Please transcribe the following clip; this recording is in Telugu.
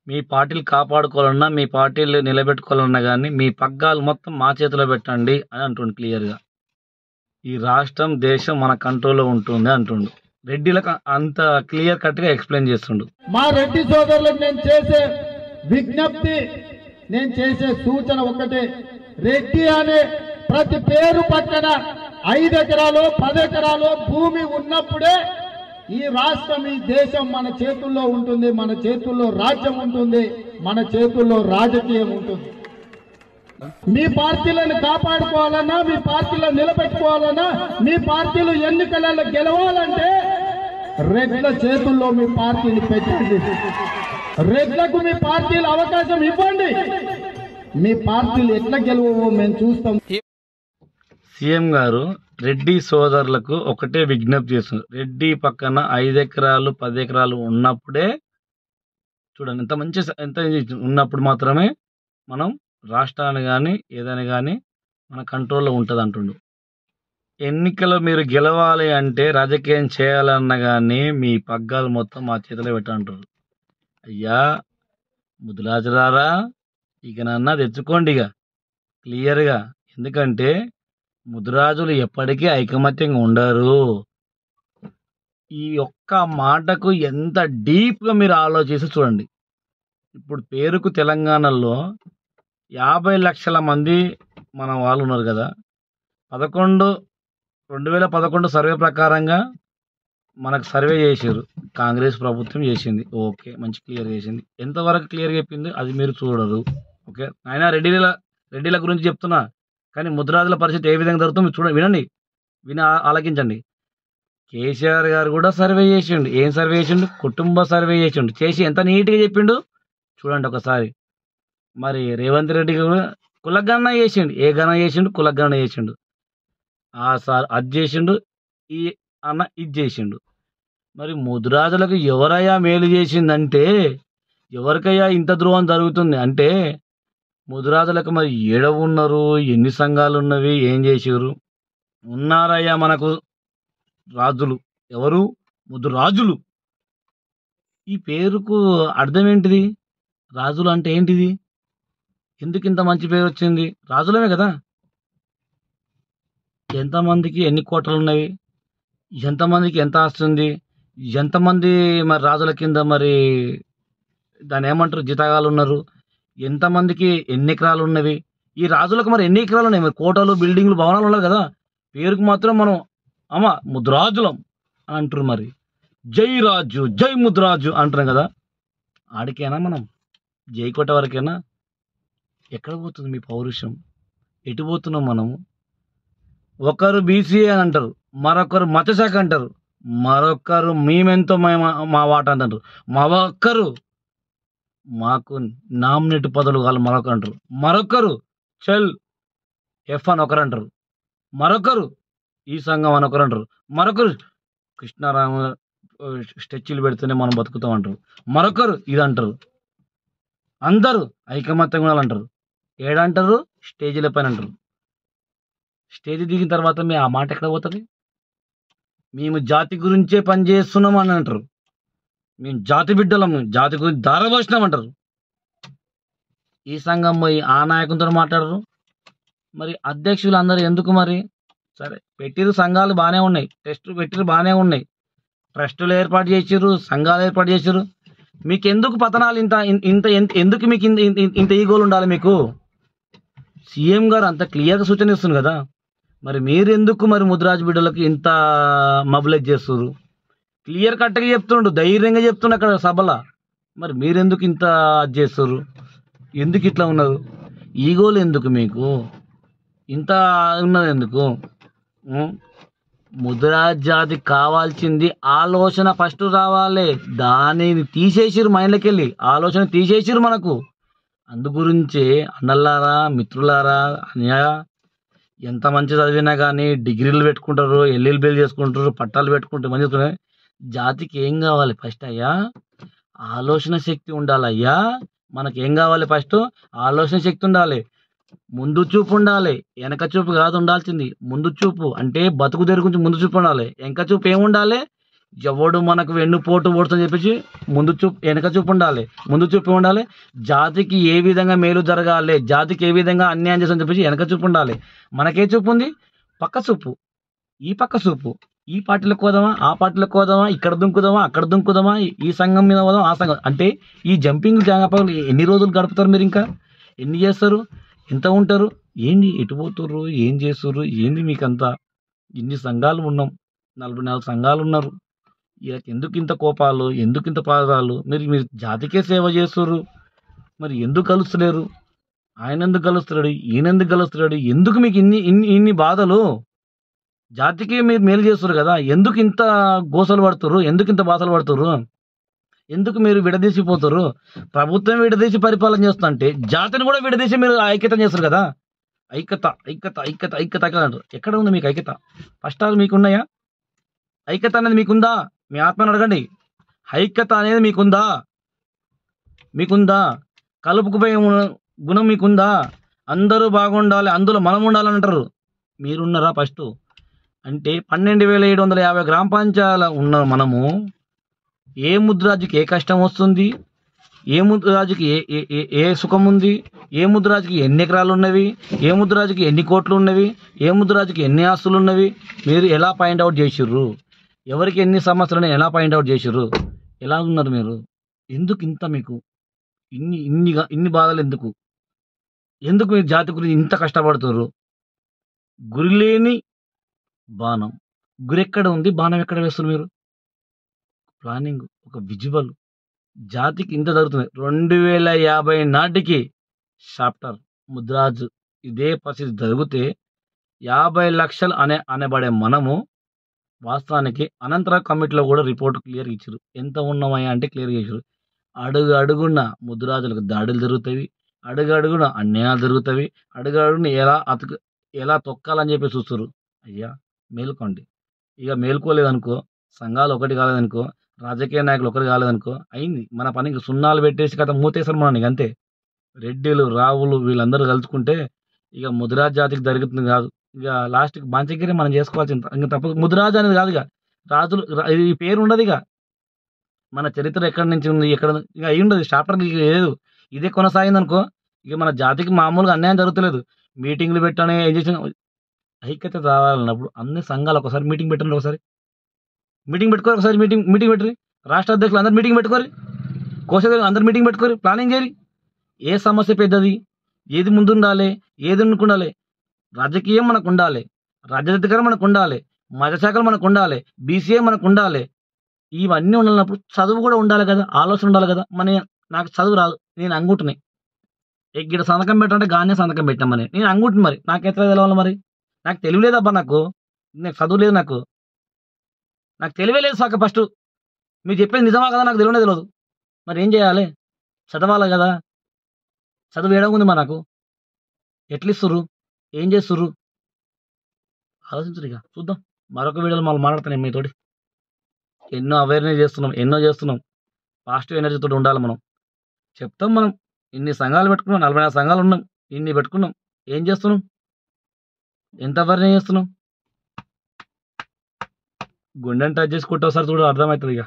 మీ పార్టీలు కాపాడుకోవాలన్నా, మీ పార్టీలు నిలబెట్టుకోవాలన్నా గాని, మీ పగ్గాలు మొత్తం మా చేతిలో పెట్టండి అని అంటుండు క్లియర్‌గా. ఈ రాష్ట్రం, దేశం మన కంట్రోల్‌లో ఉంటుంది అంటుండు. రెడ్డిలకు అంత క్లియర్ కట్‌గా ఎక్స్‌ప్లెయిన్ చేస్తుండు. మా రెడ్డి సోదరులకు నేను చేసే విజ్ఞప్తి, నేను చేసే సూచన ఒకటే. రెడ్డి అనే ప్రతి పేరు పక్కన 5 ఎకరాలు 10 ఎకరాలు భూమి ఉన్నప్పుడే ఈ రాష్ట్రం, ఈ దేశం మన చేతుల్లో ఉంటుంది, మన చేతుల్లో రాజ్యం ఉంటుంది, మన చేతుల్లో రాజకీయం ఉంటుంది. మీ పార్టీలను కాపాడుకోవాలన్నా, మీ పార్టీలను నిలబెట్టుకోవాలన్నా, మీ పార్టీలు ఎన్నికలలో గెలవాలంటే రెడ్ల చేతుల్లో మీ పార్టీని పెట్టండి. రెడ్లకు మీ పార్టీలు అవకాశం ఇవ్వండి. మీ పార్టీలు ఎట్లా గెలవవో మేము చూస్తాం. సీఎం గారు రెడ్డి సోదరులకు ఒకటే విజ్ఞప్తి చేస్తున్నారు. రెడ్డి పక్కన 5 ఎకరాలు 10 ఎకరాలు ఉన్నప్పుడే చూడండి, ఎంత ఉన్నప్పుడు మాత్రమే మనం రాష్ట్రాన్ని కానీ ఏదైనా కానీ మన కంట్రోల్లో ఉంటుంది అంటుండు. ఎన్నికలు మీరు గెలవాలి అంటే, రాజకీయం చేయాలన్నా కానీ మీ పగ్గాలు మొత్తం మా చేతిలో పెట్టంటారు. అయ్యా ముద్దురాజులారా, ఇక నన్న తెచ్చుకోండి ఇక క్లియర్గా. ఎందుకంటే ముద్దురాజులు ఎప్పటికీ ఐకమత్యంగా ఉండరు. ఈ ఒక్క మాటకు ఎంత డీప్గా మీరు ఆలోచిస్తే చూడండి. ఇప్పుడు పేరుకు తెలంగాణలో 50 లక్షల మంది మన వాళ్ళు ఉన్నారు కదా. 2011 సర్వే ప్రకారంగా మనకు సర్వే చేసారు, కాంగ్రెస్ ప్రభుత్వం చేసింది. ఓకే, మంచి క్లియర్ చేసింది. ఎంతవరకు క్లియర్ చెప్పింది అది మీరు చూడరు. ఓకే, అయినా రెడ్డిల గురించి చెప్తున్నా, కానీ ముద్రాజుల పరిస్థితి ఏ విధంగా జరుగుతుందో మీరు చూడండి, విని ఆలకించండి. కేసీఆర్ గారు కూడా సర్వే చేసిండు. ఏం సర్వే చేసిండు? కుటుంబ సర్వే చేసిండు. చేసి ఎంత నీట్గా చెప్పిండు చూడండి ఒకసారి. మరి రేవంత్ రెడ్డి కూడా కులగణన చేసిండు. ఏ గణన చేసిండు? కులగణన చేసిండు. ఆ సార్ అది చేసిండు, ఈ అన్న ఇది చేసిండు. మరి ముద్రాజులకు ఎవరయ్యా మేలు చేసిందంటే, ఎవరికయ్యా ఇంత ద్రోహం జరుగుతుంది అంటే, ముద్రాజులకు మరి ఏడ ఉన్నారు, ఎన్ని సంఘాలు ఉన్నవి, ఏం చేసారు? ఉన్నారయ్యా మనకు రాజులు. ఎవరు? ముద్రాజులు. ఈ పేరుకు అర్థం ఏంటిది? రాజులు అంటే ఏంటిది? ఎందుకు ఇంత మంచి పేరు వచ్చింది? రాజులమే కదా. ఎంతమందికి ఎన్ని కోటలు ఉన్నవి, ఎంతమందికి ఎంత ఆస్తుంది, ఎంతమంది మరి రాజుల కింద మరి దాన్ని ఏమంటారు జీతగాలు ఉన్నారు, ఎంతమందికి ఎన్ని ఎకరాలు ఉన్నవి. ఈ రాజులకు మరి ఎన్ని ఎకరాలు ఉన్నాయి? మరి కోటలు, బిల్డింగ్లు, భవనాలు ఉన్నాయి కదా. పేరుకు మాత్రం మనం ముద్రాజులం అని అంటారు. మరి జై రాజు, జై ముద్రాజు అంటున్నాం కదా. ఆడికేనా మనం జై కోట వరకేనా? ఎక్కడ పోతుంది మీ పౌరుషం? ఎటు పోతున్నాం మనము? ఒకరు బీసీఏ అని అంటారు, మరొకరు మత్స్యశాఖ అంటారు, మరొకరు మేమెంతో మా వాట అంటారు, మరొకరు మాకు నామినేట్ పదవులు కావాలి మరొకరు అంటారు, మరొకరు చెల్ ఎఫ్ అని ఒకరు అంటారు, మరొకరు ఈ సంఘం అని ఒకరు అంటారు, మరొకరు కృష్ణారామ స్టెచ్యూలు పెడితేనే మనం బతుకుతాం అంటారు, మరొకరు ఇది అంటారు. అందరూ ఐకమత్యంగా అంటారు. ఏడంటారు? స్టేజీల పైన అంటారు. స్టేజ్ దిగిన తర్వాత మీ ఆ మాట ఎక్కడ పోతుంది? మేము జాతి గురించే పనిచేస్తున్నాం అని అంటారు. మేము జాతి బిడ్డలము, జాతి గురించి దారపోసినాం అంటారు. ఈ సంఘం పోయి ఆ నాయకులతో మాట్లాడరు. మరి అధ్యక్షులు అందరూ ఎందుకు? మరి సరే పెట్టిరు, సంఘాలు బాగానే ఉన్నాయి, టెస్టులు పెట్టిరు బాగానే ఉన్నాయి, ట్రస్టులు ఏర్పాటు చేసిర్రు, సంఘాలు ఏర్పాటు చేసిర్రు. మీకు ఎందుకు పతనాలు? ఎందుకు మీకు ఇంత ఈగోలు ఉండాలి మీకు? సీఎం గారు అంత క్లియర్గా సూచన ఇస్తుంది కదా. మరి మీరెందుకు మరి ముద్రాజు బిడ్డలకు ఇంత మొబిలైజ్ చేస్తున్నారు? క్లియర్ కట్గా చెప్తుండు, ధైర్యంగా చెప్తుండు అక్కడ సభలో. మరి మీరెందుకు ఇంత చేస్తున్నారు? ఎందుకు ఇట్లా ఉన్నారు? ఈగోలు ఎందుకు మీకు? ఇంత ఉన్నది ఎందుకు? ముద్రాజ్ జాతి కావాల్సింది ఆలోచన ఫస్ట్ రావాలి. దానిని తీసేసిరు, మైండ్లోకి వెళ్ళి ఆలోచన తీసేసిరు మనకు. అందు గురించే అన్నలారా, మిత్రులారా, అన్యాయ ఎంత మంచి చదివినా కానీ డిగ్రీలు పెట్టుకుంటారు, ఎల్ఎల్బీలు చేసుకుంటారు, పట్టాలు పెట్టుకుంటారు, మంచి. జాతికి ఏం కావాలి ఫస్ట్ అయ్యా? ఆలోచన శక్తి ఉండాలి అయ్యా. మనకేం కావాలి? ఫస్ట్ ఆలోచన శక్తి ఉండాలి, ముందు చూపు ఉండాలి. వెనక చూపు కాదు ఉండాల్సింది, ముందు చూపు. అంటే బతుకు తెరు గురించి ముందు చూపు ఉండాలి. వెనక చూపు ఏముండాలి? ఎవడు మనకు వెన్నుపోటు ఓడుతుందని చెప్పేసి వెనక చూపు ఉండాలి, ముందు చూపు ఉండాలి. జాతికి ఏ విధంగా మేలు జరగాలి, జాతికి ఏ విధంగా అన్యాయం చేస్తుందని చెప్పేసి వెనక చూపు ఉండాలి. మనకే చూపు ఉంది, పక్క చూపు. ఈ పక్క చూపు, ఈ పార్టీలకు పోదామా, ఆ పార్టీలకు పోదామా, ఇక్కడ దుంకుదామా, అక్కడ దుంకుదామా, ఈ సంఘం మీద పోదాం, ఆ సంఘం అంటే ఈ జంపింగ్ జాంపలు ఎన్ని రోజులు గడుపుతారు మీరు? ఇంకా ఎన్ని చేస్తారు? ఎంత ఉంటారు? ఏంది ఎటు పోతుర్రు? ఏం చేస్తుర్రు? ఏంది మీకంతా? ఇన్ని సంఘాలు ఉన్నాం, 44 సంఘాలు ఉన్నారు. వీళ్ళకి ఎందుకు ఇంత కోపాలు, ఎందుకు ఇంత పాదాలు? మీరు జాతికే సేవ చేస్తుర్రు, మరి ఎందుకు కలుస్తలేరు? ఆయన ఎందుకు కలుస్తున్నాడు, ఈయన ఎందుకు కలుస్తున్నాడు? ఎందుకు మీకు ఇన్ని ఇన్ని ఇన్ని బాధలు? జాతికి మీరు మేలు చేస్తున్నారు కదా, ఎందుకు ఇంత గోసలు పడుతుర్రు? ఎందుకు ఇంత బాధలు పడుతుర్రు? ఎందుకు మీరు విడదీసిపోతుర్రు? ప్రభుత్వం విడదీసి పరిపాలన చేస్తుంటే జాతిని కూడా విడదీసి మీరు ఐక్యత చేస్తారు కదా. ఐక్యత ఐక్యత ఐక్యత ఐక్యత అంటారు. ఎక్కడ ఉంది మీకు ఐక్యత? ఫస్ట్ ఆల్ మీకున్నాయా? ఐక్యత అనేది మీకుందా? మీ ఆత్మను అడగండి. ఐక్యత అనేది మీకుందా? మీకుందా? కలుపుకుపోయే గుణం మీకుందా? అందరూ బాగుండాలి, అందులో మనం ఉండాలని అంటారు. మీరున్నారా? ఫస్ట్ అంటే 12,750 గ్రామ పంచాయతీలు ఉన్న మనము ఏ ముద్రాజుకి ఏ కష్టం వస్తుంది? ఏ ముద్రాజుకి ఏ సుఖం ఉంది? ఏ ముద్రాజుకి ఎన్ని ఎకరాలు ఉన్నవి? ఏ ముద్రాజుకి ఎన్ని కోట్లు ఉన్నవి? ఏ ముద్రాజుకి ఎన్ని ఆస్తులు ఉన్నవి? మీరు ఎలా పాయింట్ అవుట్ చేసిర్రు? ఎవరికి ఎన్ని సమస్యలను ఎలా పాయింట్ అవుట్ చేసిర్రు? ఎలా ఉన్నారు మీరు? ఎందుకు ఇంత మీకు ఇన్ని బాధలు ఎందుకు? ఎందుకు మీరు జాతి గురించి ఇంత కష్టపడుతున్నారు? గురి లేని బాణం, గురి ఎక్కడ ఉంది, బాణం ఎక్కడ వేస్తున్నారు మీరు? ప్లానింగ్, ఒక విజువల్. జాతికి ఇంత జరుగుతుంది. 2050 నాటికి చాప్టర్ ముద్రాజు ఇదే పరిస్థితి జరిగితే 50 లక్షలు అనబడే మనము వాస్తవానికి అనంతర కమిటీలో కూడా రిపోర్ట్ క్లియర్ ఇచ్చారు. ఎంత ఉన్నామయ్యా అంటే క్లియర్ చేశారు. అడుగు అడుగున్న ముద్రాజులకు దాడులు జరుగుతాయి, అడుగు అడుగున అన్యాయాలు జరుగుతాయి, అడుగు అడుగున ఎలా తొక్కాలని చెప్పి చూస్తారు. అయ్యా మేల్కోండి. ఇక మేల్కోలేదనుకో, సంఘాలు ఒకటి కాలేదనుకో, రాజకీయ నాయకులు ఒకటి కాలేదనుకో, అయింది మన పనికి. సున్నాలు పెట్టేసి కథ మూతేశారు మనకి అంతే. రెడ్డిలు, రావులు వీళ్ళందరూ కలుసుకుంటే ఇక ముదిరాజ్ జాతికి జరుగుతుంది కాదు. ఇక లాస్ట్కి బాంచగిరి మనం చేసుకోవాల్సింది. ఇంకా తప్పదు. ముదిరాజు అనేది కాదు, ఇక రాజులు ఈ పేరు ఉండదు. ఇక మన చరిత్ర ఎక్కడి నుంచి ఉంది, ఎక్కడ ఇక అయి ఉండదు. చాప్టర్ లేదు. ఇదే కొనసాగింది అనుకో, ఇక మన జాతికి మామూలుగా అన్యాయం జరుగుతలేదు. మీటింగ్లు పెట్టానే ఏం చేసిన ఐక్యత రావాలన్నప్పుడు అన్ని సంఘాలు ఒకసారి మీటింగ్ పెట్టండి. ఒకసారి మీటింగ్ పెట్టుకోరు. ఒకసారి మీటింగ్ పెట్టుకోరు. రాష్ట్ర అధ్యక్షులు అందరు మీటింగ్ పెట్టుకోరు. కోశాధికారులు అందరు మీటింగ్ పెట్టుకోరు. ప్లానింగ్ చేయాలి. ఏ సమస్య పెద్దది, ఏది ముందు ఉండాలి, ఏది ఉండాలి. రాజకీయం మనకు ఉండాలి, రాజ్యాధికారం మనకు ఉండాలి, మతశాఖలు మనకు ఉండాలి, బీసీఏ మనకు ఉండాలి. ఇవన్నీ ఉండాలన్నప్పుడు చదువు కూడా ఉండాలి కదా, ఆలోచన ఉండాలి కదా. నాకు చదువు రాదు, నేను అంగుటిని. గిడ సంతకం పెట్టంటే గానే సంతకం పెట్టామని నేను అంగుటిని. మరి నాకు ఎట్లా తెలవాలి? మరి నాకు తెలియలేదబ్బా, నాకు చదువు లేదు, నాకు తెలివే లేదు. సాక ఫస్ట్ మీరు చెప్పేది నిజమా కదా నాకు తెలియదు. మరి ఏం చేయాలి? చదవాలి కదా. చదువు ఏడా ఉంది? మరి నాకు ఎట్లా ఇస్తుర్రు? ఏం చేస్తుర్రు? ఆలోచించరు. ఇక చూద్దాం. మరొక వీడియోలో మనం మాట్లాడుతున్నాం మీతోటి. ఎన్నో అవేర్నెస్ చేస్తున్నాం. పాజిటివ్ ఎనర్జీతో ఉండాలి. మనం చెప్తాం. మనం ఇన్ని సంఘాలు పెట్టుకున్నాం, 44 సంఘాలు ఉన్నాం, ఇన్ని పెట్టుకున్నాం. ఏం చేస్తున్నాం? ఎంత అవేర్నెస్ చేస్తున్నాం? గుండెని టచ్ చేసుకుంటే ఒకసారి చూడ అర్థమవుతుంది. ఇక